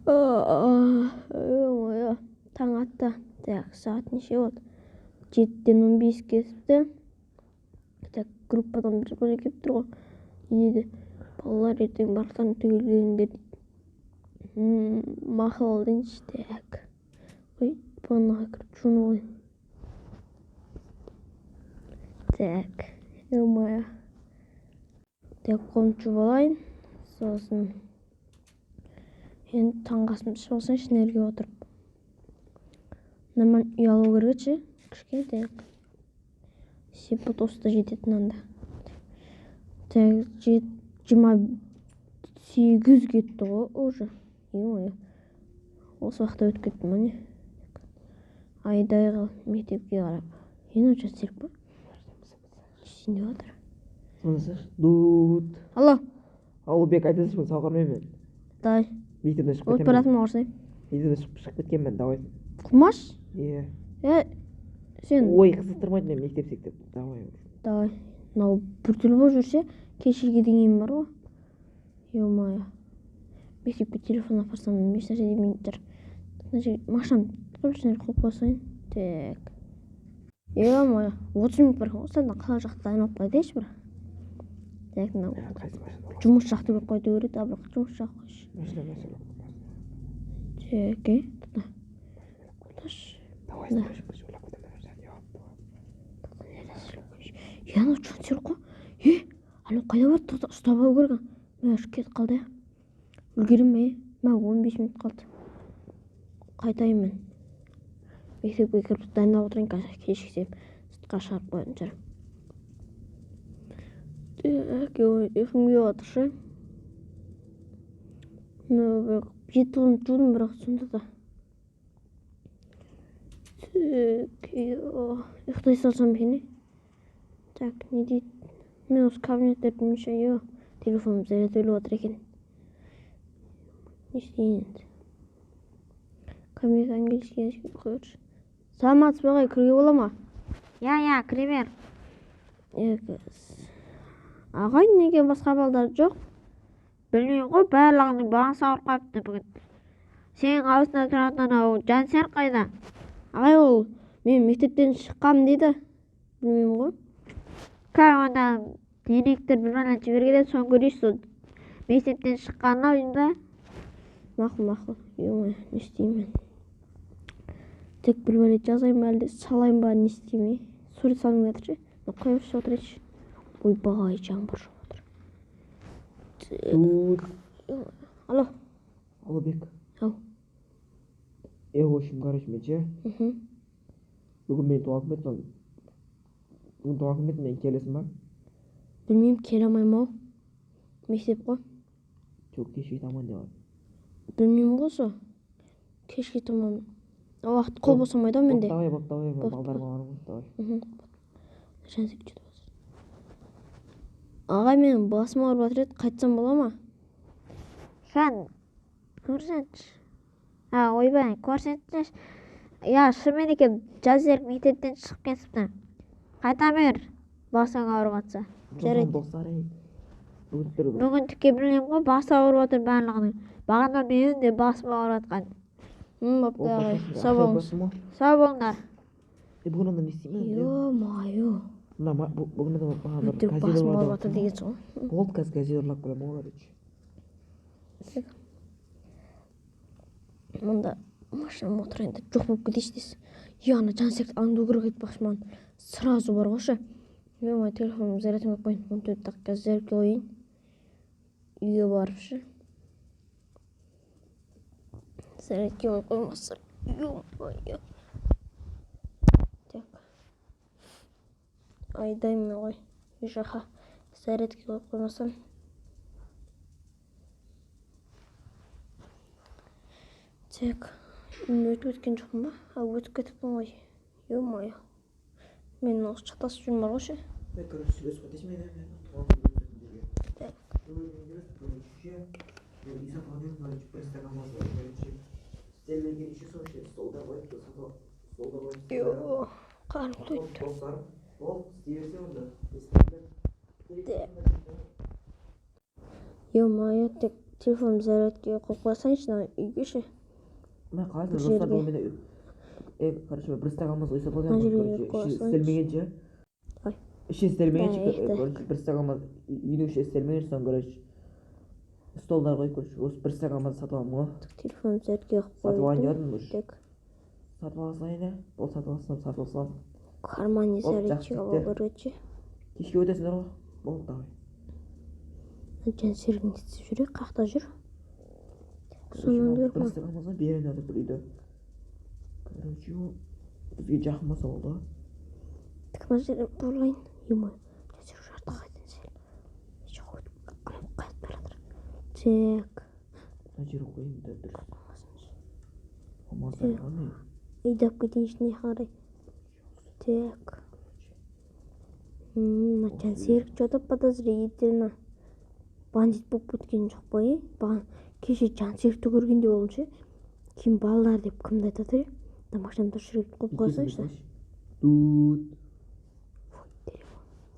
Ой, таң атты. Так, сағат неше болды? 7-ден 15 кетіпті. Так, группадан бір келіп тұр ғой. Не дейді? Балалар ертең барлықтарың түгелгеніңдер дейді. Мақұл дейінші. Так. Ой, ваннаға кіріп жуынып алайын. Так, ё-моё. Так, қолымды жуып алайын. Сосын енді таңғы асымды ішіп алсайын шинелге отырып. Нормально ұялу керек ше. Кішкентай. 20 жететін анда. Так, 28 кетті ғой уже. Ё-моё. Осы уақытта өтіп кетті ма не? Айдай қал мектепке қарап. Енді жас серік па? Сен не отыр? Дут. Алло. Бек айтасың ба сауғармай мен? Давай. Мектептен шығып Өтіп кеткенмін. баратырмын ауырсай. Мектептен шығып кеткенмін, давай. Құмаш? Иә. Сен? Ой, қызықтырмайды мен мектеп сектеп. Давай. Давай. Мынау біртүрлі болып жүрсе, кешірге дейін бар ғой. Ё-моё. Мектепке телефон апарсам, ешнәрсе демейді. Машинам қойып қойсайын. Так. Ё-моё. 30 минут бар ғой. Сәлден қала жақта айналып қайтайыншы бір. Так, мынау. Жұмыс жақты көріп қойды көреді, а бірақ жұмыс жақ қойшы. Так, Давай, яны чөнсер қой. Alo қайда барды? Ұстап алу керек. Мен ұшып кетіп қалды. Үлгерем бе? Мен 15 минут қалды. Қайтайын мен. Мектепке кіріп дайындап отырайын, кешіксем сыртқа шығарып қоятын шығар. Так, ұйқым келіп жатыр ше. Жеті жудым бірақ сонда да. Так, ұйықтай салсам екен. Так, не дейді? Мен осы кабинеттердің неше телефоным заряд өліп отыр екен. Не істейін енді? Кабинет английский қойыршы. Саламатсыз ба ағай, кіруге бола ма? Я, кіре бер. Ағай, неге басқа балдар жоқ? Білмеймін ғой, барлығының бағасы ауырып қапты бүгін. Сенің аузына тұратын анау Жансер қайда? Ағай, ол мен мектептен шыққам дейді. Білмеймін ғой. Онда директор бір ғана жіберген, соны көрейсіз. Мектептен шыққанына ойында. Мақұл. Не істеймін? Тек бір бәлет жазайын ба әлде салайын ба, не істеймін? Сурет салың жатыр ше. Қойып отырайыншы. Ойбай, жаңбыр жауып отыр. Алло. Алло, Бек. Ау. В общем, короче, мен ше. Бүгін мен туған күнім. Бүгін туған күнім, мен келесің ба? Білмеймін, келе алмаймын ау. Мектеп қой. Жоқ, кешке таман деп. Білмеймін ғой со. Кешке таман. Уақыт қол босамайды ау менде. Давай, балдар бар ғой, давай. Жансек жетіп отыр. Ағай, мен басым ауырып жатыр еді, қайтсам бола ма? Сен көрсетші. Ойбай, көрсетші. Шынымен екен, Жансер мектептен шығып кетіпті. Қайта бер, басың ауырып жатса. Жарайды. Бүгін түкке білмеймін ғой, басы ауырып отыр барлығының. Бағана менің де басым ауырып жатқан. Бапты ағай, сау болыңыз. Сау болыңдар. Бүгін онда не істеймін? Ё-моё. Бүгін онда Өтірік басым ауырып жатыр деген сол. Болды, қазір газировлап білем олар өтші. Мұнда машинам отырайын деп жоқ болып кетейші десіз. Ана Жансерді аңду керек айтпақшы маған. Сразу бар ғойшы. Ё-моё, телефоным зарядым қойын. 14 дақиқа зарядке қойын. Үйге барып ше. Зарядке қойып қоймаса. Ё-моё. Так. Айдаймын ғой. Үй жаққа зарядке қойып қоймасам. Так. Өтіп өткен жоқпын ба? Өтіп кетіппін ғой. Ё-моё. Мен осы шатасып жүрмін бар ғой ше. Мен короче сөйлесіп кетесің мен. Так. Қарым тойды. Ё-моё, тек телефон зарядкаға қойып қойсаңшы мына үйге ше. Мен қазір Бір достар жерге. менен короче бір стаканымыз ойса Мына болады. жерге Короче, қойып іші қойсаңшы. істелмегенше. Ой. Іші істелмегенше, Да, короче, бір стаканымыз үйдің іші істелмеген соң, короче, столдар қойып, короче, осы бір стаканымызды сатып аламын ғой. Телефон зарядкаға Сатып алайын қойдым. дедім уже. Так. Сатып алсайын, бұл сатып алсам. Карманный Оп, зарядчик жақсы алып көргенше. Кешке өтесіңдер ғой. Болды давай. Жан серігін істеп жүре, қақта жүр. Короче, Сонымен бір көріп. стаканымызға берейін жатыр бір үйде. Короче, ол бізге жақын болса болды. Так мына жерден бұрылайын. Ема, жан серік жарты қайтын сел. Жоқ өтіп қанап қайып баратыр. Так. Мына жерге қойайын да дұрыс. Болмаса не? Айдап кетейін ішіне қарай. Так. Мына жан серік что-то подозрительно. Бандит болып кеткен жоқ па, е? Кеше жан серікті көргенде болдым ше. Кейін балалар деп кімді айтады, е? Да машинамда жүріп қойып қойсаңшы. Тут.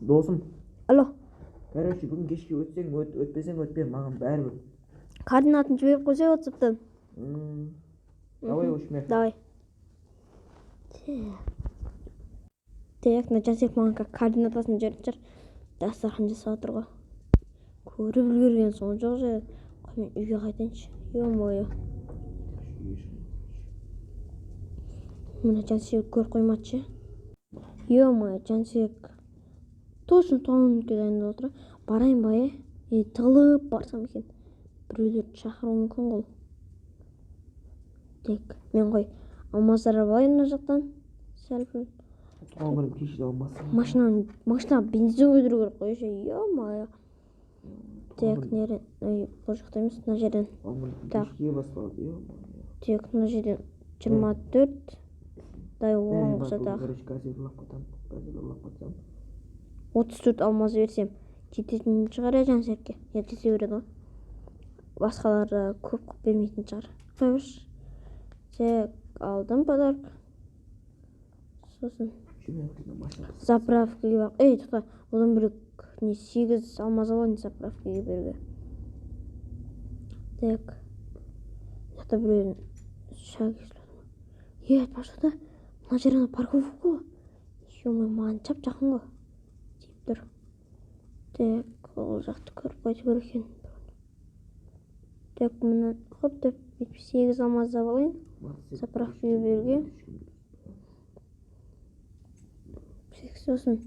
Досым. Алло. Короче, бүгін кешке өтсең өтпесең өтпе, маған бәрібір. Координатын жіберіп қойсай WhatsApp-тан. Давай, ушме. Давай. Так, мына жан серік маған координатасын жіберіп жүр. Дастархан жасап отыр ғой. Көріп үлгерген соң жоқ же. Мен үйге қайтайыншы. Ё-моё. Мына жан серік көріп қоймады. Ё-моё, жан серік. Точно туалетке дайындап отыр. Барайын ба, е? Тығылып барсам екен. Біреулерді шақыруы мүмкін ғой. Так, мен қой. Алмаздар алайын мына жақтан. Сәл-пәл. Туған күнім кешеде алмасын. Машина бензин құйдыру керек қой ше. Ё-моё. Так, нерен? Ой, бұл жақта емес, мына жерден. Так. Кешке басталды, ё-моё. Так, мына жерден 24. Дай оған қоса тағы. Короче, газет ұрлап қатсам. 34 алмаз берсем, жететін шығар жан серікке. Жете береді ғой. Басқалары көп қып бермейтін шығар. Қой берші. Так, алдым подарок. Сосын заправкаға бақ. Ей, тоқта, одан бөлек не 8 алмаз алайын заправкаға беруге. Так. Жақта біреуін шаг ешілдім. Айтпашы да, мына жеріне парковка ғой. Ё-моё, маған жақын ғой. Deyip dur. Так, ол жақты көріп қайту керек екен. Так, мұны хоп деп 78 алмаз алайын. Заправкаға беруге. Сосын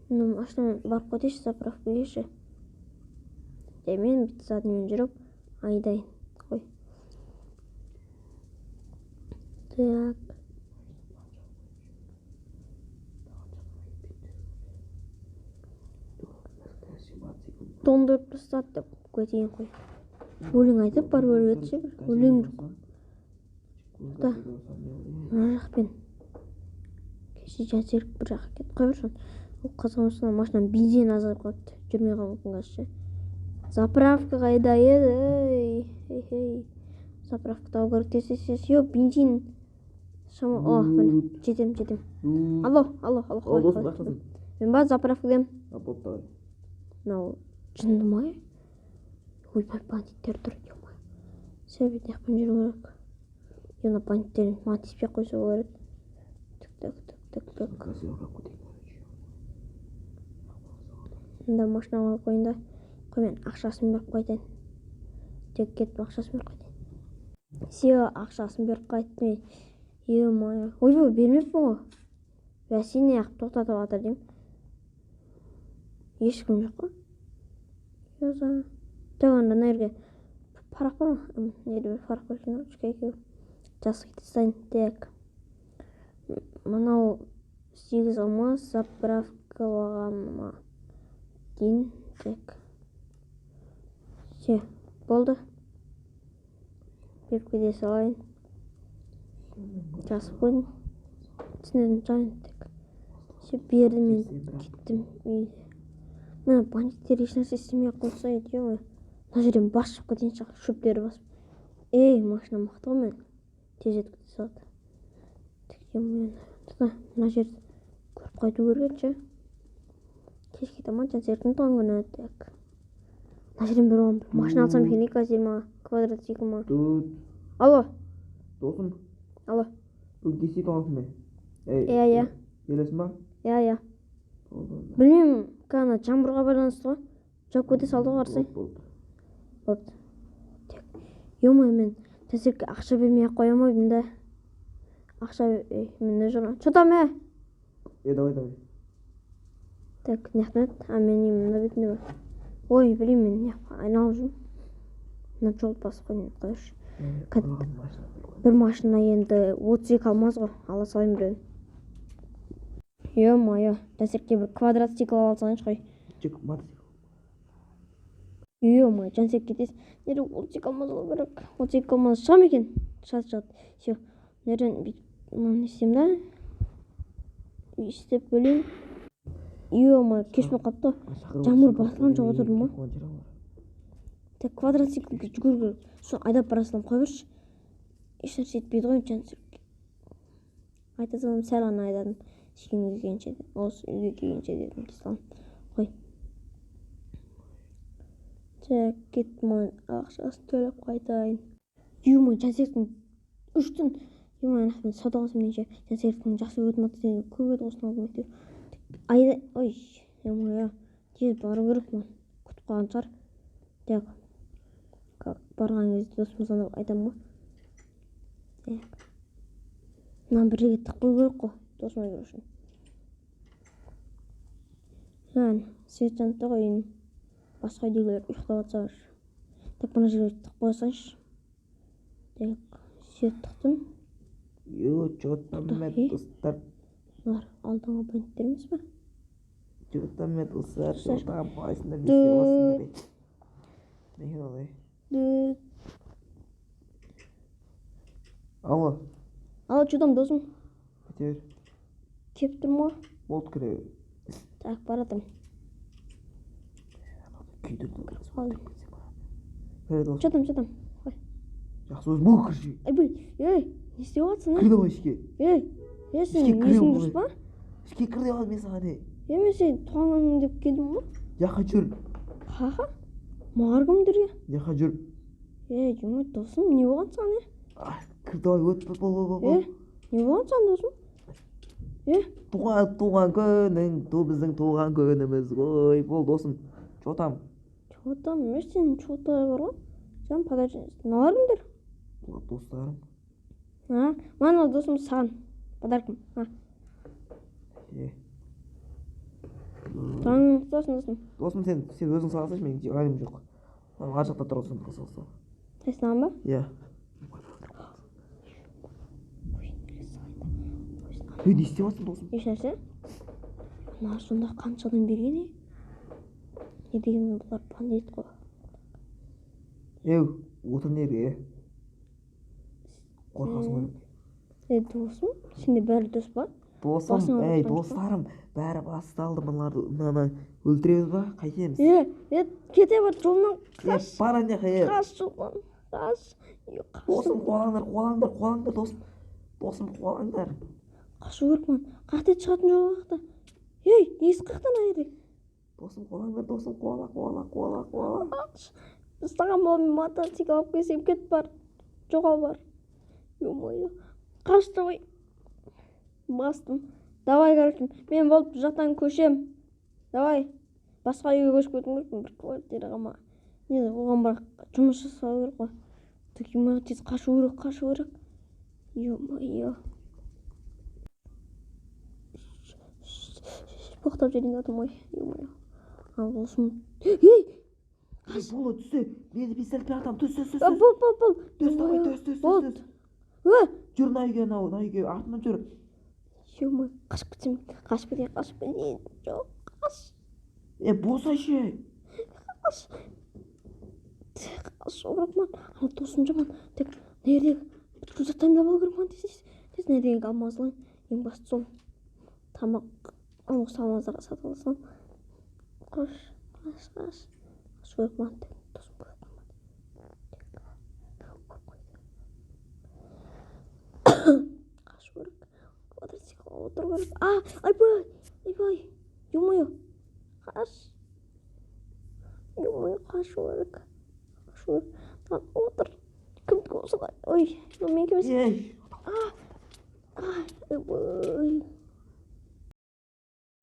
машинамен барып қайтайыншы заправкаға ше. Мен бүйтіп заднымен жүріп айдайын. Қой. Так. Дондырып тастады деп кетейін қой. Өлең айтып бар көріп еді ше. Өлең жоқ. Да. Мына жақпен. Кеше жан серік бір жаққа кетіп қой бершін. Ол Қазақстан машинам бензин азайып қалыпты. Жүрмей қалған қазір ше. Заправка қайда еді? Ей. Заправка тауып керек десесіз. Йо, бензин. О, міне, жетем. Алло. Досым, Мен ба заправкадемін. болды давай. Мынау жынды ма? Ойбай, бандиттер тұр. Себебі яқпен жүру керек. Ена бандиттер маған тиіспей қойса ол керек. Так. Мында машинаға алып қойын да. Қой, мен ақшасын беріп қайтайын. Тек кетіп ақшасын беріп қайтайын. Сео, ақшасын беріп қайттым. Ё-моё. Ойбай, бермеппін ғой. Сені ақ тоқтатып жатыр деймін. Ешкім жоқ қой. Яза. Так, онда мына жерге парақ бар ма? Неде бір парақ бар екен, үшке. Жасық тастайын. Так. Мынау 8 алмаз заправкалағаныма дейін. Так. Все, болды. Беріп кете салайын. Жасып қойдым. Түсінетін жағын. Так. Все, берді мен кеттім үйде. Мына бандиттер ешнәрсе істемей қойса еді, ой. Мына жерден басып кетейін шығар, шөптері басып. Ей, машина мықты ғой мен. Тез жетіп кете салады. Мына жерді көріп қайту керек ше. Кешке таман жан серіктің туған күні. Так. мына жерден бір машина алсам екен 220 квадроцикл ма. Тут Алло, досым, алло. бүгін кешке тоңасың ба? Иә. Келесің ба? Иә. Болды. Білмеймін, кана жаңбырға байланысты ғой. Жауып кете салды ғой қарсы. Болды. Ё-моё, мен тәсірке ақша бермей ақ қоя алмаймын да. Ақша мен не жора. Что там, Давай. Так, нахмет. А мен мына бетінде бар. Ой, білмеймін, мен айналып жүрмін. Мына жол басып қойшы. Бір машина енді 32 алмаз ғой. Ала салайын біреуін. Ё-моё, тәсірке бір квадроцикл ала салайыншы қой. Ё-моё, жансек кетесіз. Нере 32 алмаз алу керек. 32 алмаз шығам екен. Шығады. Все. Нерен не істеймін да? Істеп бөлейін. Ё-моё, кешпей қапты. Жаңбыр басқан жоқ отырдым ма? Так, квадроциклге жүгіру керек. Соны айдап барасынан қой берші. Ешнәрсе етпейді ғой жансек. Айта салам, сәл ғана айдадым. Үйге келгенше дедім. Қой. Так, кеттім оның ақшасын төлеп қайтайын. Ё-моё, жансектің 3 түн. Ё-моё, мен сауда қылсам неше. Жансектің жақсы өтім атты. Көп еді осыны алдым әйтеуір. Ой, ё-моё, тез бару керек мен. Күтіп қалған шығар. Так. Барған кезде досымыздан айтамын ғой. Так. Мынаны бір жерге тық қою керек қой. Досыма беру үшін. Свет жанып та қойын. Басқа үйлер ұйықтап жатса бар. Так, мына жерге тық қойсаңшы. Так, свет тықтым. Что там, достар? Бұлар алдыңғы абоненттер емес пе? Что там, достар? Что там, пайсыңдар, не істеп жатсыңдар? Неге олай? Алло, Что там, досым? әйтеуір. Кеп тұр ма? Болды кіре. Так, баратым. Күйдірді. Что там? Қой. Жақсы өзің бұл кірші. Не істеп жатсың? Кір давай ішке. Сен есің дұрыс па? Ішке кір деп алдым мен саған не? Мен сен туған деп келдім ма? Яқа жүр. Қаға? Мағар кімдерге? Яқа жүр. Жұмай досым, не болған саған? Кір давай өт. Не болған саған досым? Туған күнің, біздің туған күніміз ғой. Бол досым. Что там? Мен сенің чотай бар ғой. Сен подожди. Налар кімдер? Достарым. Мана досым саған. Подаркым. Таңың құтасың досым. Досым, сен өзің саласайшы, менің жайым жоқ. Ар жақта тұр осыны қылса. Саған ба? Иә. Не істеп жатсың досым? Ешнәрсе? Мына сонда қаншадан берген? Не деген бұлар бандит қой. Отыр неге? Қорқасың ғой. Досым? Сенде бәрі дос ба? Досым, достарым, бәрі басталды, мынаны өлтіреміз ба? Қайтеміз? Кете бар, жолынан қаш. Бара не Қаш жолдан, қаш. Досым, қолаңдар, досым. Досым, қолаңдар. Қашу керек ман. Қақта шығатын жол қақта. Есі қақтан айырек. Досым, қолаңдар, досым, қуала. Біз саған болмен мотоцикл алып келсем кет бар. Жоғал бар. Ё-моё. Қашты ғой. Бастым. Давай, короче, мен болып жақтан көшем. Давай. Басқа үйге көшіп кетуім керекпін, бір квартираға ма. Оған бірақ жұмыс жасау керек қой. Ё-моё, тез қашу керек. Ё-моё. Боқтап жерінде атым ой. Ё-моё. Болсын. Бола, түссе. Мені пистолетпен атам. Түс. Бол. Жүр на үйге, артынан жүр. Ё-моё, қашып кетем. Жоқ, қаш. Босайшы. Қашу керек ман. Досым жаман. Тек нердегі бүткіл заттарымда болу керек ман. Тез нердегі алмазылайын. Ең басты сол. Тамақ. Осы алмаздарға сатып алсам. Қаш. Қашу керек ман. Досым көріп қалмады. Қашу керек. Квадроцикл отыр керек. Айбай. Ё-моё. Қаш. Йомай, қашу керек. Қашу керек. Отыр. Кімдікі осылай. Ой, менікі емес. Ей,